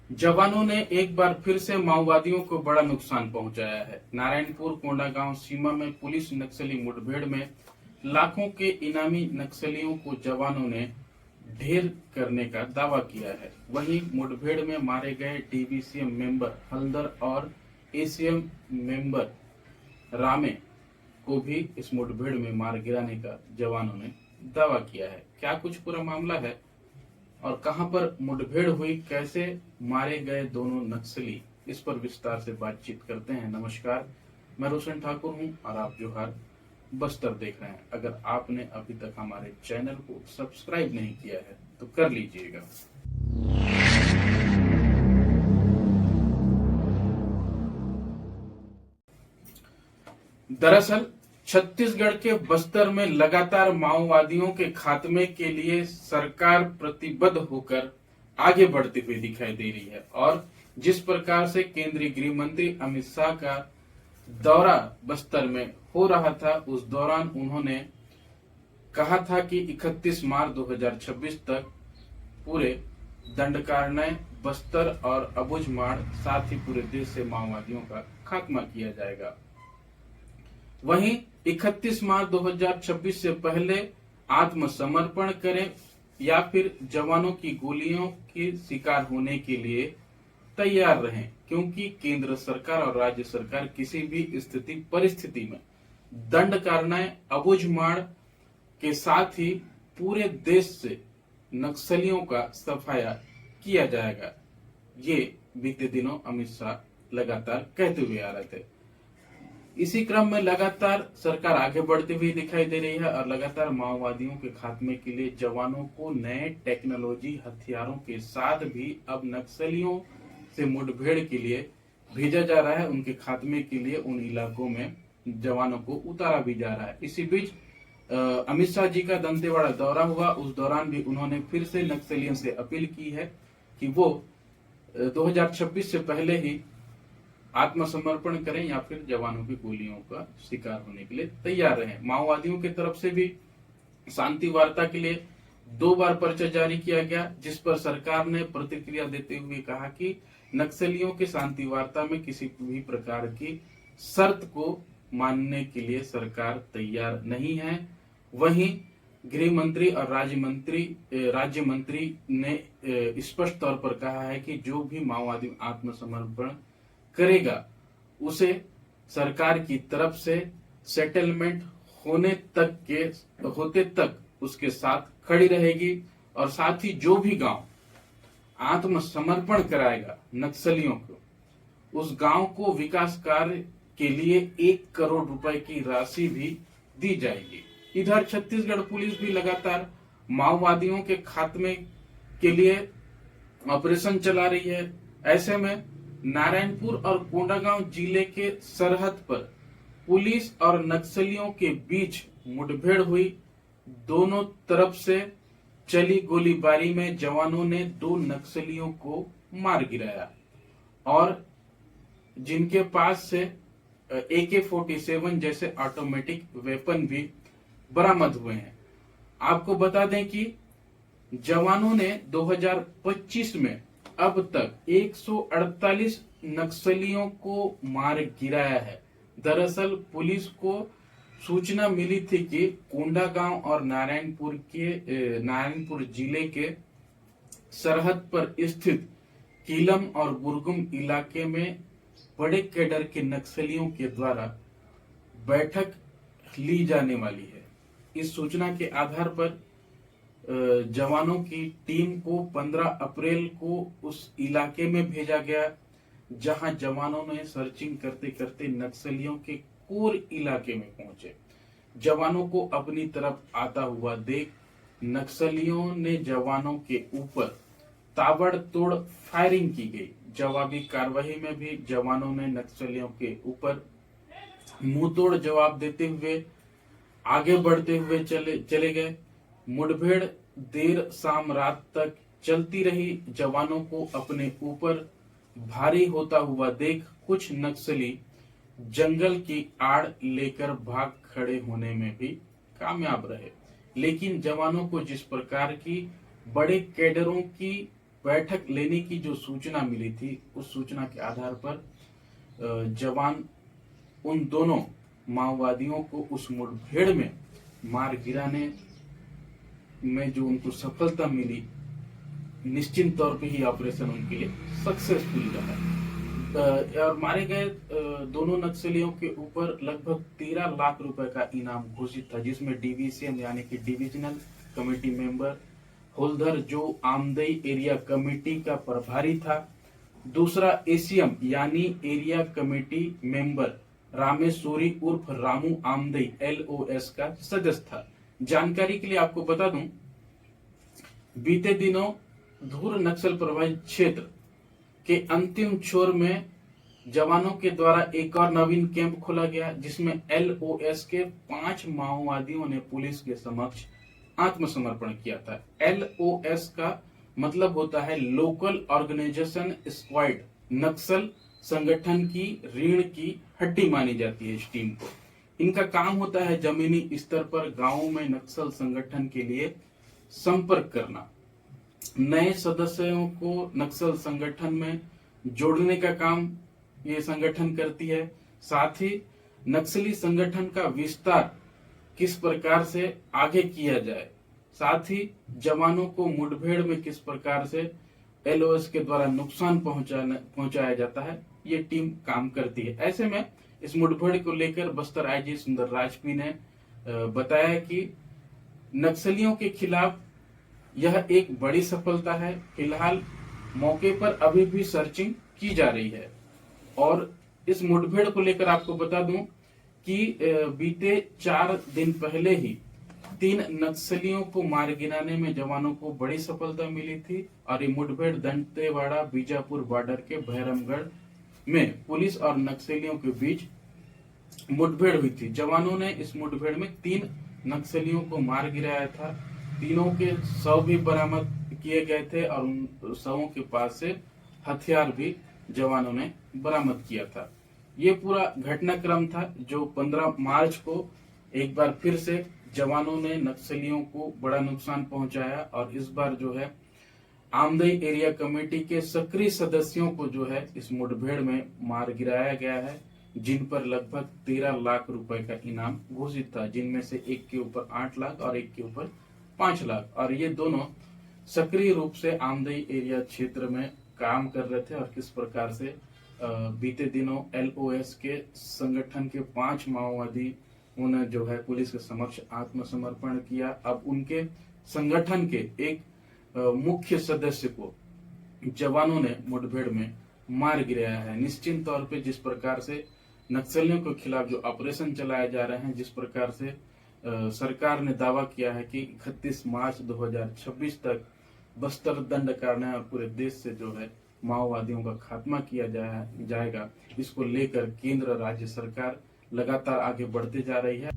जवानों ने एक बार फिर से माओवादियों को बड़ा नुकसान पहुंचाया है। नारायणपुर कोंडागांव सीमा में पुलिस नक्सली मुठभेड़ में लाखों के इनामी नक्सलियों को जवानों ने ढेर करने का दावा किया है। वहीं मुठभेड़ में मारे गए डीवीसीएम मेंबर हल्दर और एसीएम मेंबर रामे को भी इस मुठभेड़ में मार गिराने का जवानों ने दावा किया है। क्या कुछ पूरा मामला है और कहां पर मुठभेड़ हुई, कैसे मारे गए दोनों नक्सली, इस पर विस्तार से बातचीत करते हैं। नमस्कार, मैं रोशन ठाकुर हूं और आप जोहार बस्तर देख रहे हैं। अगर आपने अभी तक हमारे चैनल को सब्सक्राइब नहीं किया है तो कर लीजिएगा। दरअसल छत्तीसगढ़ के बस्तर में लगातार माओवादियों के खात्मे के लिए सरकार प्रतिबद्ध होकर आगे बढ़ती हुई दिखाई दे रही है और जिस प्रकार से केंद्रीय गृह मंत्री अमित शाह का दौरा बस्तर में हो रहा था, उस दौरान उन्होंने कहा था कि 31 मार्च 2026 तक पूरे दंडकारण्य, बस्तर और अबुझमाड़ साथ ही पूरे देश से माओवादियों का खात्मा किया जाएगा। वहीं 31 मार्च 2026 से पहले आत्मसमर्पण करें या फिर जवानों की गोलियों के शिकार होने के लिए तैयार रहें, क्योंकि केंद्र सरकार और राज्य सरकार किसी भी स्थिति परिस्थिति में दंडकारण्य, अबुझमाड़ के साथ ही पूरे देश से नक्सलियों का सफाया किया जाएगा। ये बीते दिनों अमित शाह लगातार कहते हुए आ रहे थे। इसी क्रम में लगातार सरकार आगे बढ़ती हुई दिखाई दे रही है और लगातार माओवादियों के खात्मे के लिए जवानों को नए टेक्नोलॉजी हथियारों के साथ भी अब नक्सलियों से मुठभेड़ के लिए भेजा जा रहा है। उनके खात्मे के लिए उन इलाकों में जवानों को उतारा भी जा रहा है। इसी बीच अमित शाह जी का दंतेवाड़ा दौरा हुआ, उस दौरान भी उन्होंने फिर से नक्सलियों से अपील की है कि वो 2026 से पहले ही आत्मसमर्पण करें या फिर जवानों की गोलियों का शिकार होने के लिए तैयार रहें। माओवादियों की तरफ से भी शांति वार्ता के लिए 2 बार पर्चा जारी किया गया, जिस पर सरकार ने प्रतिक्रिया देते हुए कहा कि नक्सलियों के शांति वार्ता में किसी भी प्रकार की शर्त को मानने के लिए सरकार तैयार नहीं है। वहीं गृह मंत्री और राज्य मंत्री ने स्पष्ट तौर पर कहा है कि जो भी माओवादी आत्मसमर्पण करेगा उसे सरकार की तरफ से सेटलमेंट होते तक उसके साथ खड़ी रहेगी और साथ ही जो भी गांव आत्मसमर्पण कराएगा नक्सलियों को, उस गांव को विकास कार्य के लिए 1 करोड़ रुपए की राशि भी दी जाएगी। इधर छत्तीसगढ़ पुलिस भी लगातार माओवादियों के खात्मे के लिए ऑपरेशन चला रही है। ऐसे में नारायणपुर और कोंडागांव जिले के सरहद पर पुलिस और नक्सलियों के बीच मुठभेड़ हुई। दोनों तरफ से चली गोलीबारी में जवानों ने 2 नक्सलियों को मार गिराया और जिनके पास से AK-47 जैसे ऑटोमेटिक वेपन भी बरामद हुए हैं। आपको बता दें कि जवानों ने 2025 में अब तक 148 नक्सलियों को मार गिराया है। दरअसल पुलिस को सूचना मिली थी कि कोंडागांव और नारायणपुर जिले के सरहद पर स्थित कीलम और बुरगुम इलाके में बड़े कैडर के नक्सलियों के द्वारा बैठक ली जाने वाली है। इस सूचना के आधार पर जवानों की टीम को 15 अप्रैल को उस इलाके में भेजा गया, जहां जवानों ने सर्चिंग करते करते नक्सलियों के कोर इलाके में पहुंचे। जवानों को अपनी तरफ आता हुआ देख नक्सलियों ने जवानों के ऊपर ताबड़तोड़ फायरिंग की गई। जवाबी कार्रवाई में भी जवानों ने नक्सलियों के ऊपर मुंहतोड़ जवाब देते हुए आगे बढ़ते हुए चले गए। मुठभेड़ देर शाम रात तक चलती रही। जवानों को अपने ऊपर भारी होता हुआ देख कुछ नक्सली जंगल की आड़ लेकर भाग खड़े होने में भी कामयाब रहे, लेकिन जवानों को जिस प्रकार की बड़े कैडरों की बैठक लेने की जो सूचना मिली थी, उस सूचना के आधार पर जवान उन दोनों माओवादियों को उस मुठभेड़ में मार गिराने में जो उनको सफलता मिली, निश्चित तौर पे ही ऑपरेशन उनके लिए सक्सेसफुल रहा। और मारे गए दोनों नक्सलियों के ऊपर लगभग 13 लाख रुपए का इनाम घोषित था, जिसमें डीवीसीएम यानी कि डिविजनल कमेटी मेंबर होल्डर जो आमदई एरिया कमेटी का प्रभारी था, दूसरा एसीएम यानी एरिया कमेटी मेंबर रामेश्वरी उर्फ रामू आमदई एलओएस का सदस्य था। जानकारी के लिए आपको बता दूं, बीते दिनों धूर नक्सल प्रभावित क्षेत्र के अंतिम छोर में जवानों के द्वारा एक और नवीन कैंप खोला गया, जिसमें एलओएस के 5 माओवादियों ने पुलिस के समक्ष आत्मसमर्पण किया था। एलओएस का मतलब होता है लोकल ऑर्गेनाइजेशन स्क्वाड। नक्सल संगठन की रीढ़ की हड्डी मानी जाती है इस टीम को। इनका काम होता है जमीनी स्तर पर गांवों में नक्सल संगठन के लिए संपर्क करना, नए सदस्यों को नक्सल संगठन में जोड़ने का काम ये संगठन करती है। साथ ही नक्सली संगठन का विस्तार किस प्रकार से आगे किया जाए, साथ ही जवानों को मुठभेड़ में किस प्रकार से एलओएस के द्वारा नुकसान पहुंचाया जाता है, ये टीम काम करती है। ऐसे में इस मुठभेड़ को लेकर बस्तर आईजी सुंदर राजपी ने बताया कि नक्सलियों के खिलाफ यह एक बड़ी सफलता है। फिलहाल मौके पर अभी भी सर्चिंग की जा रही है। और इस मुठभेड़ को लेकर आपको बता दूं कि बीते 4 दिन पहले ही 3 नक्सलियों को मार गिराने में जवानों को बड़ी सफलता मिली थी। और ये मुठभेड़ दंतेवाड़ा बीजापुर बॉर्डर के भैरमगढ़ में पुलिस और नक्सलियों के बीच मुठभेड़ हुई थी। जवानों ने इस मुठभेड़ में 3 नक्सलियों को मार गिराया था। तीनों के शव भी बरामद किए गए थे और उन शवों के पास से हथियार भी जवानों ने बरामद किया था। ये पूरा घटनाक्रम था जो 15 मार्च को एक बार फिर से जवानों ने नक्सलियों को बड़ा नुकसान पहुंचाया। और इस बार जो है आमदई एरिया कमेटी के सक्रिय सदस्यों को जो है इस मुठभेड़ में मार गिराया गया है, जिन पर लगभग 13 लाख रुपए का इनाम घोषित था, जिनमें से एक के ऊपर 8 लाख और एक के ऊपर 5 लाख। और ये दोनों सक्रिय रूप से आमदई एरिया क्षेत्र में काम कर रहे थे। और किस प्रकार से बीते दिनों एलओएस के संगठन के 5 माओवादी उन्हें जो है पुलिस के समक्ष आत्मसमर्पण किया। अब उनके संगठन के एक मुख्य सदस्य को जवानों ने मुठभेड़ में मार गिराया है। निश्चित तौर पे जिस प्रकार से नक्सलियों के खिलाफ जो ऑपरेशन चलाए जा रहे हैं, जिस प्रकार से सरकार ने दावा किया है कि 31 मार्च 2026 तक बस्तर दंडकारण्य और पूरे देश से जो है माओवादियों का खात्मा किया जाएगा, इसको लेकर केंद्र राज्य सरकार लगातार आगे बढ़ते जा रही है।